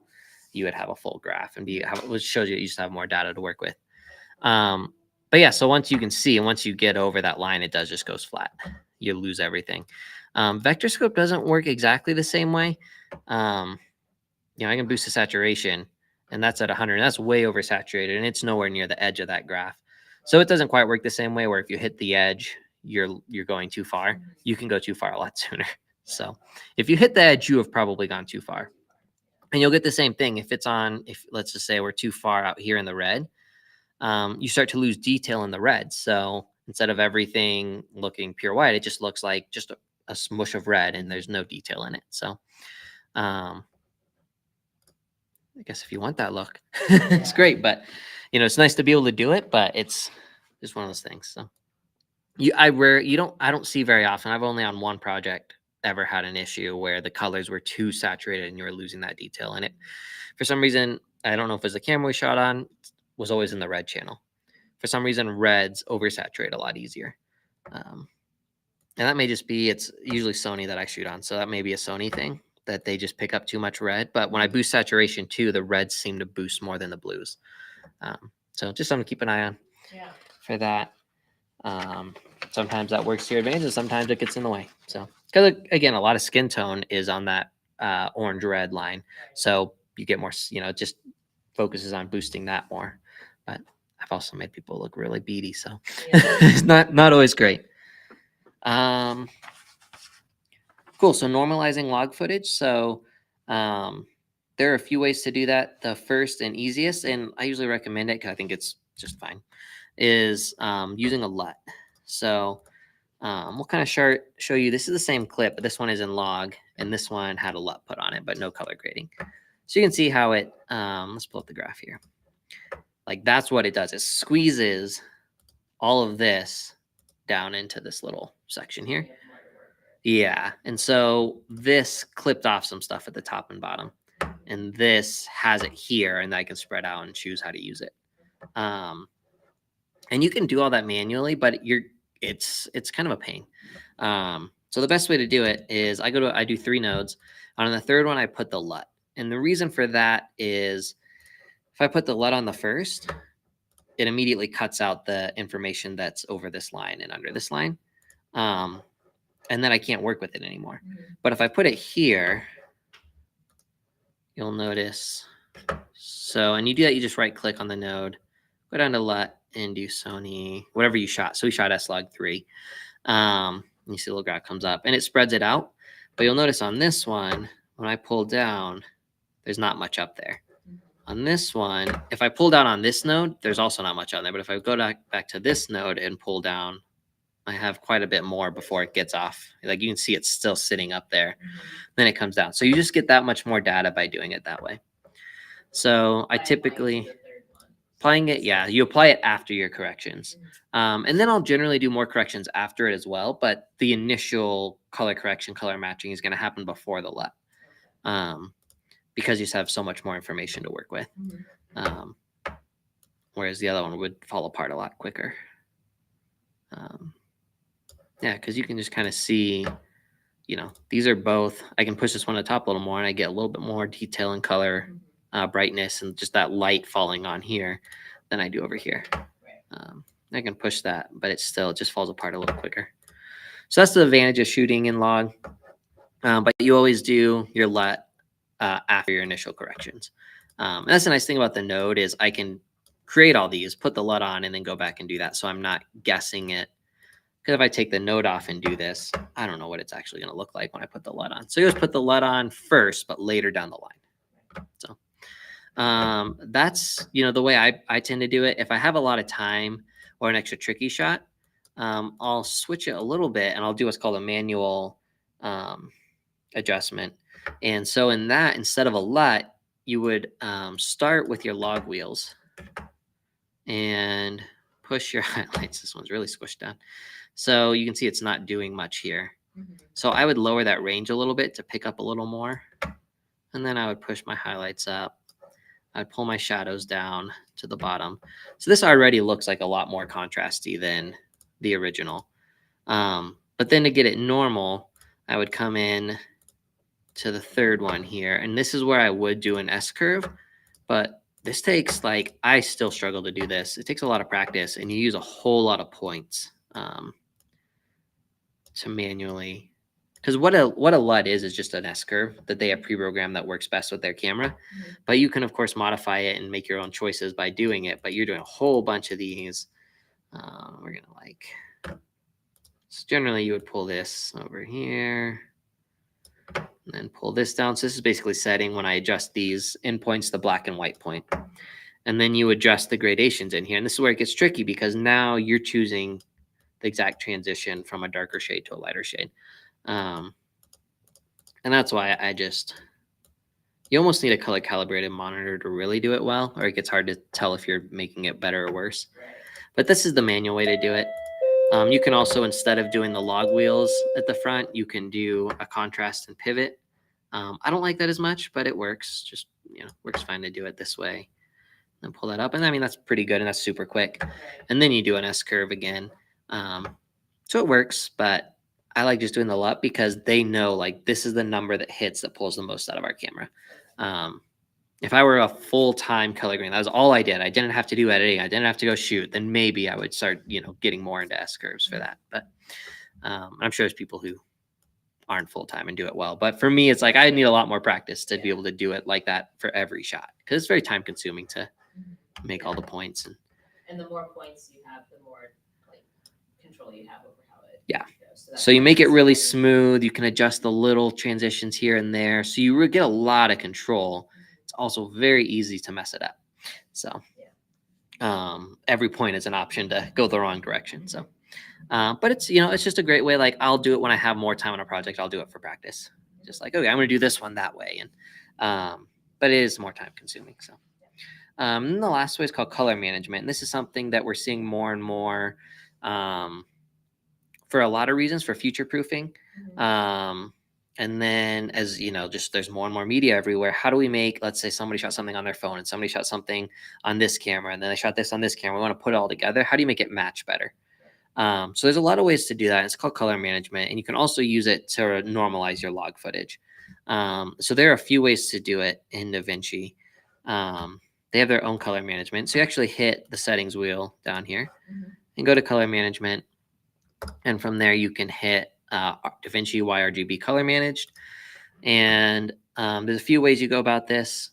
You would have a full graph which shows you just have more data to work with. But yeah, so once you can see, and once you get over that line, it just goes flat. You lose everything. Vector scope doesn't work exactly the same way. I can boost the saturation, and that's at 100, and that's way oversaturated, and it's nowhere near the edge of that graph. So it doesn't quite work the same way where if you hit the edge, you're going too far. You can go too far a lot sooner. So if you hit the edge, you have probably gone too far. And you'll get the same thing if let's just say we're too far out here in the red, you start to lose detail in the red. So instead of everything looking pure white, it just looks like just a smush of red and there's no detail in it. So I guess if you want that look, it's great, but it's nice to be able to do it, but it's just one of those things. So I don't see very often. I've only on one project ever had an issue where the colors were too saturated and you were losing that detail in it. For some reason, I don't know if it was the camera we shot on, was always in the red channel. For some reason, reds oversaturate a lot easier. And that may just be, it's usually Sony that I shoot on. So that may be a Sony thing that they just pick up too much red. But when I boost saturation too, the reds seem to boost more than the blues. So just something to keep an eye on for that. Sometimes that works to your advantage, and sometimes it gets in the way. So, because again, a lot of skin tone is on that orange red line, so you get more. It just focuses on boosting that more. But I've also made people look really beady, so Yeah. it's not always great. Cool. So normalizing log footage. So there are a few ways to do that. The first and easiest, and I usually recommend it because I think it's just fine, is using a LUT. So we'll kind of show you. This is the same clip, but this one is in log, and this one had a LUT put on it, but no color grading. So you can see how it. Let's pull up the graph here. Like that's what it does. It squeezes all of this down into this little section here. Yeah, and so this clipped off some stuff at the top and bottom, and this has it here, and I can spread out and choose how to use it. And you can do all that manually, but it's kind of a pain. So the best way to do it is I do 3 nodes. On the third one, I put the LUT, and the reason for that is if I put the LUT on the first, it immediately cuts out the information that's over this line and under this line. And then I can't work with it anymore. But if I put it here, you'll notice. So, and you do that, you just right click on the node, go down to LUT and do Sony, whatever you shot. So we shot S-Log3. You see the little graph comes up and it spreads it out. But you'll notice on this one, when I pull down, there's not much up there. On this one, if I pull down on this node, there's also not much on there. But if I go back to this node and pull down, I have quite a bit more before it gets off. Like you can see it's still sitting up there. Then it comes down. So you just get that much more data by doing it that way. So I typically applying it. Yeah, you apply it after your corrections. And then I'll generally do more corrections after it as well. But the initial color correction, color matching is going to happen before the LUT. Because you just have so much more information to work with. Whereas the other one would fall apart a lot quicker. Yeah, because you can just kind of see, these are both, I can push this one to the top a little more and I get a little bit more detail and color, brightness, and just that light falling on here than I do over here. I can push that, but it just falls apart a little quicker. So that's the advantage of shooting in log. But you always do your LUT after your initial corrections. And that's the nice thing about the node is I can create all these, put the LUT on, and then go back and do that. So I'm not guessing it. Because if I take the node off and do this, I don't know what it's actually going to look like when I put the LUT on. So you just put the LUT on first, but later down the line. So that's, the way I tend to do it. If I have a lot of time or an extra tricky shot, I'll switch it a little bit and I'll do what's called a manual adjustment. And so in that, instead of a LUT, you would start with your log wheels and push your highlights. This one's really squished down. So you can see it's not doing much here. So I would lower that range a little bit to pick up a little more. And then I would push my highlights up. I'd pull my shadows down to the bottom. So this already looks like a lot more contrasty than the original. But then to get it normal, I would come in to the third one here. And this is where I would do an S curve. But this takes I still struggle to do this. It takes a lot of practice and you use a whole lot of points to manually, because what a LUT is just an S curve that they have pre-programmed that works best with their camera. But you can of course modify it and make your own choices by doing it. But you're doing a whole bunch of these. We're gonna so generally you would pull this over here and then pull this down. So this is basically setting when I adjust these endpoints, the black and white point. And then you adjust the gradations in here. And this is where it gets tricky because now you're choosing the exact transition from a darker shade to a lighter shade. And that's why you almost need a color calibrated monitor to really do it well, or it gets hard to tell if you're making it better or worse. But this is the manual way to do it. You can also, instead of doing the log wheels at the front, you can do a contrast and pivot. I don't like that as much, but it works. Just, works fine to do it this way. And pull that up. And I mean, that's pretty good. And that's super quick. And then you do an S curve again. So it works, but I like just doing the LUT because they know this is the number that hits that pulls the most out of our camera. if I were a full-time color grading, that was all I did. I didn't have to do editing. I didn't have to go shoot. Then maybe I would start, getting more into S curves for that. But I'm sure there's people who aren't full-time and do it well. But for me, it's like I need a lot more practice to be able to do it like that for every shot, because it's very time-consuming to make all the points. And the more points you have, the more like control you have over how it Yeah. goes. So you make it really smooth. You can adjust the little transitions here and there. So you get a lot of control. It's also very easy to mess it up. So every point is an option to go the wrong direction. So, but it's, it's just a great way. Like I'll do it when I have more time on a project. I'll do it for practice. Just like, okay, I'm going to do this one that way. And, but it is more time consuming. So, and the last way is called color management. And this is something that we're seeing more and more, for a lot of reasons, for future proofing. And then as just there's more and more media everywhere. How do we make, let's say somebody shot something on their phone and somebody shot something on this camera and then they shot this on this camera. We want to put it all together. How do you make it match better? So there's a lot of ways to do that. It's called color management, and you can also use it to normalize your log footage. So there are a few ways to do it in DaVinci. They have their own color management. So you actually hit the settings wheel down here and go to color management. And from there, you can hit DaVinci YRGB color managed. And there's a few ways you go about this.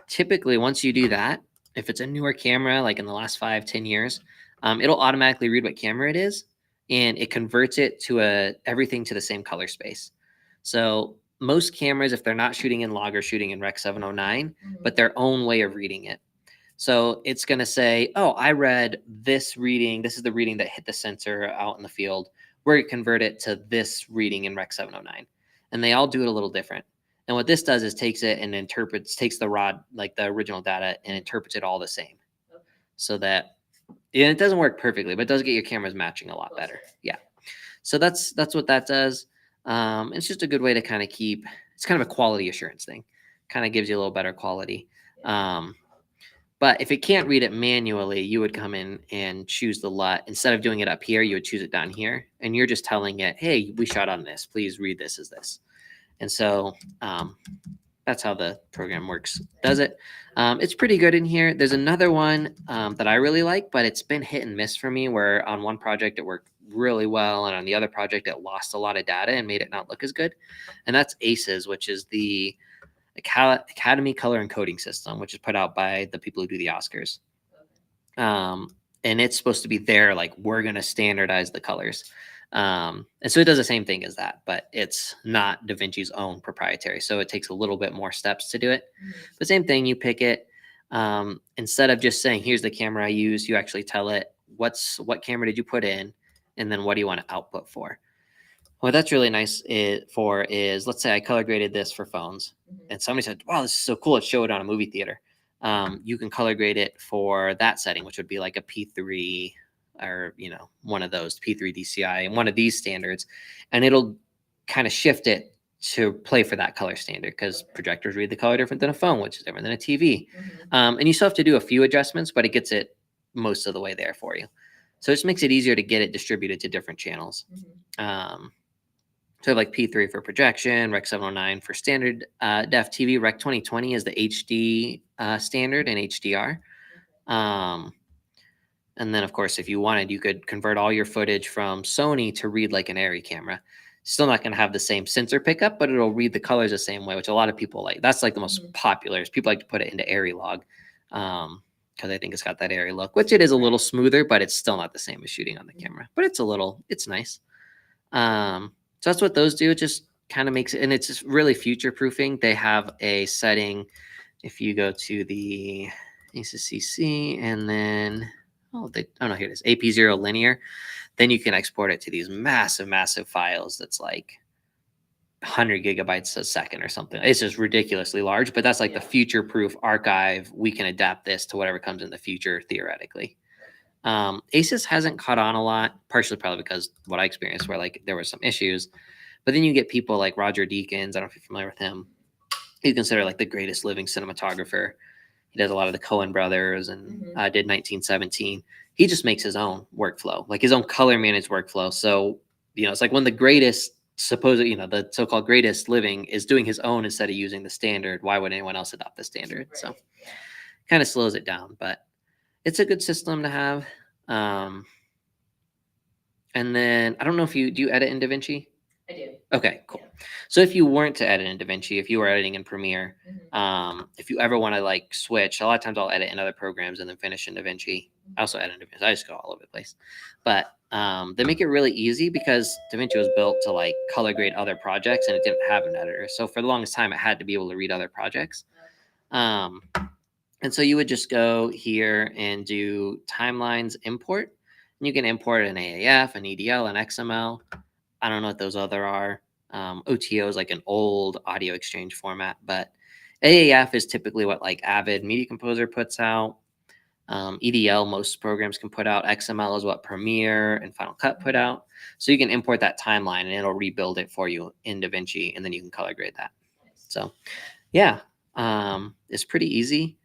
Typically, once you do that, if it's a newer camera, like in the last 5-10 years, it'll automatically read what camera it is, and it converts it to everything to the same color space. So most cameras, if they're not shooting in log, are shooting in Rec 709, but their own way of reading it. So it's going to say, oh, I read this reading. This is the reading that hit the sensor out in the field. We're going to convert it to this reading in Rec 709. And they all do it a little different. And what this does is takes it and takes the rod, like the original data, and interprets it all the same. So that, and it doesn't work perfectly, but it does get your cameras matching a lot better. Yeah. So that's what that does. It's just a good way to kind of it's kind of a quality assurance thing. Kind of gives you a little better quality. But if it can't read it manually, you would come in and choose the LUT. Instead of doing it up here, you would choose it down here. And you're just telling it, hey, we shot on this. Please read this as this. And so that's how the program does it. It's pretty good in here. There's another one that I really like, but it's been hit and miss for me, where on one project it worked really well, and on the other project it lost a lot of data and made it not look as good. And that's ACES, which is the Academy Color Encoding System, which is put out by the people who do the Oscars. And it's supposed to be there, like, we're going to standardize the colors. And so it does the same thing as that, but it's not DaVinci's own proprietary. So it takes a little bit more steps to do it. The same thing, you pick it. Instead of just saying, here's the camera I use, you actually tell it what camera did you put in, and then what do you want to output for. What that's really nice is, let's say I color graded this for phones, and somebody said, wow, this is so cool, let's show it on a movie theater. You can color grade it for that setting, which would be like a P3 or, one of those P3 DCI and one of these standards, and it'll kind of shift it to play for that color standard, because projectors read the color different than a phone, which is different than a TV. And you still have to do a few adjustments, but it gets it most of the way there for you. So it just makes it easier to get it distributed to different channels. So like P3 for projection, Rec 709 for standard def TV. Rec 2020 is the HD standard and HDR. And then, of course, if you wanted, you could convert all your footage from Sony to read like an ARRI camera. Still not going to have the same sensor pickup, but it'll read the colors the same way, which a lot of people like. That's like the most popular. Is people like to put it into ARRI log because I think it's got that ARRI look, which it is a little smoother, but it's still not the same as shooting on the camera. But it's nice. So that's what those do. It just kind of makes it, and it's just really future proofing. They have a setting. If you go to the ACCC and then, here it is, AP0 linear, then you can export it to these massive, massive files. That's like 100 gigabytes a second or something. It's just ridiculously large, but that's like the future proof archive. We can adapt this to whatever comes in the future, theoretically. ACES hasn't caught on a lot, partially probably because what I experienced, where like there were some issues. But then you get people like Roger Deakins. I don't know if you're familiar with him. He's considered like the greatest living cinematographer. He does a lot of the Coen brothers and did 1917. He just makes his own workflow, like his own color managed workflow. So, it's like one of the greatest suppose the so-called greatest living is doing his own instead of using the standard. Why would anyone else adopt the standard? So Right, yeah. kind of slows it down, but it's a good system to have. And then I don't know if do you edit in DaVinci? I do. Okay, cool. Yeah. So if you weren't to edit in DaVinci, if you were editing in Premiere, Mhm. if you ever want to like switch, a lot of times I'll edit in other programs and then finish in DaVinci. I also edit in DaVinci. I just go all over the place. But they make it really easy because DaVinci was built to like color grade other projects and it didn't have an editor. So for the longest time, it had to be able to read other projects. And so you would just go here and do timelines import. And you can import an AAF, an EDL, an XML. I don't know what those other are. OTO is like an old audio exchange format, but AAF is typically what like Avid Media Composer puts out. EDL, most programs can put out. XML is what Premiere and Final Cut put out. So you can import that timeline and it'll rebuild it for you in DaVinci, and then you can color grade that. So yeah, it's pretty easy.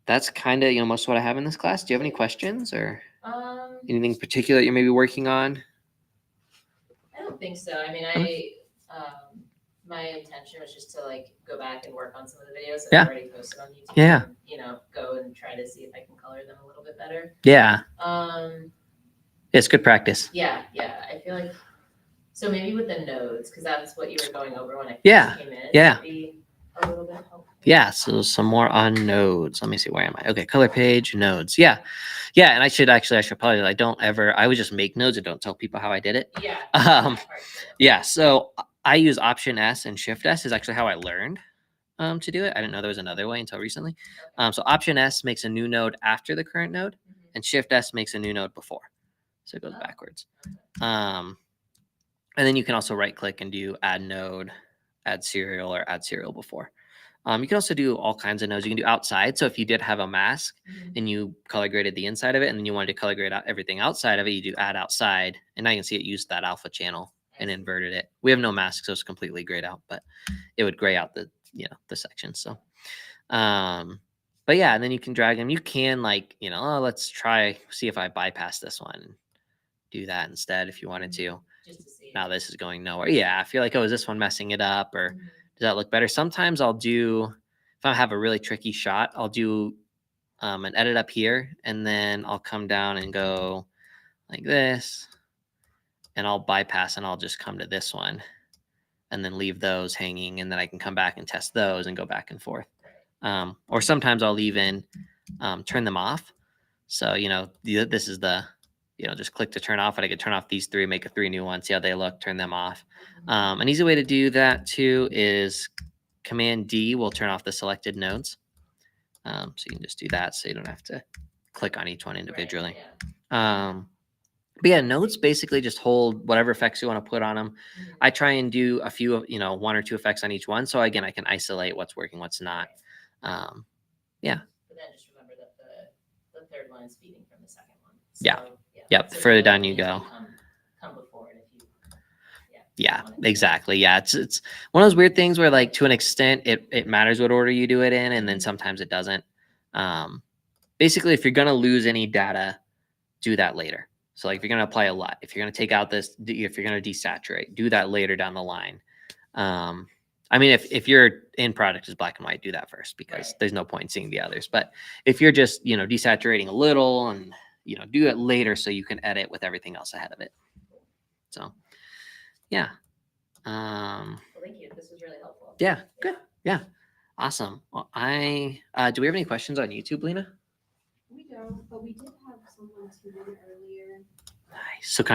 That's kind of most of what I have in this class. Do you have any questions or anything particular that you're maybe working on? I don't think so. I mean, my intention was just to like go back and work on some of the videos that I've already posted on YouTube. Yeah. And, go and try to see if I can color them a little bit better. Yeah. It's good practice. Yeah. I feel like so maybe with the nodes, because that's what you were going over when I first came in. Yeah. Maybe a little bit helpful. Yeah, so some more on nodes. Let me see, where am I? Okay, color page, nodes. Yeah, and I should probably I would just make nodes and don't tell people how I did it. Yeah. Yeah, so I use Option S and Shift S is actually how I learned to do it. I didn't know there was another way until recently. So Option S makes a new node after the current node, and Shift S makes a new node before. So it goes backwards. And then you can also right click and do add node, add serial, or add serial before. You can also do all kinds of nodes. You can do outside. So if you did have a mask and you color graded the inside of it, and then you wanted to color grade out everything outside of it, you do add outside. And now you can see it used that alpha channel and inverted it. We have no mask, so it's completely grayed out, but it would gray out the section. So, but yeah, and then you can drag them. You can let's see if I bypass this one and do that instead if you wanted to. Just to see. Now this is going nowhere. Yeah, I feel like, is this one messing it up, or does that look better? Sometimes I'll do, if I have a really tricky shot, I'll do an edit up here, and then I'll come down and go like this, and I'll bypass and I'll just come to this one and then leave those hanging, and then I can come back and test those and go back and forth. Or sometimes I'll even turn them off. So, this is the, just click to turn off, and I could turn off these three, make 3 new ones, see how they look, turn them off. An easy way to do that too is Command D will turn off the selected nodes. So you can just do that so you don't have to click on each one individually. Right, but yeah, nodes basically just hold whatever effects you want to put on them. I try and do a few, 1 or 2 effects on each one. So again, I can isolate what's working, what's not. Yeah. But then just remember that the third one is feeding from the second one. So, yeah. Yep. So further down you go. Come before it if you. Yeah, exactly. Yeah, it's one of those weird things where, like, to an extent, it matters what order you do it in, and then sometimes it doesn't. Basically, if you're gonna lose any data, do that later. So, like, if you're gonna apply a lot, if you're gonna take out this, if you're gonna desaturate, do that later down the line. I mean, if your end product is black and white, do that first, because there's no point in seeing the others. But if you're just desaturating a little, and do it later so you can edit with everything else ahead of it. So. Yeah. Well, thank you. This was really helpful. Yeah. Good. Yeah. Awesome. Well, do we have any questions on YouTube, Lena? We don't, but we did have someone tune in earlier. Nice. So can I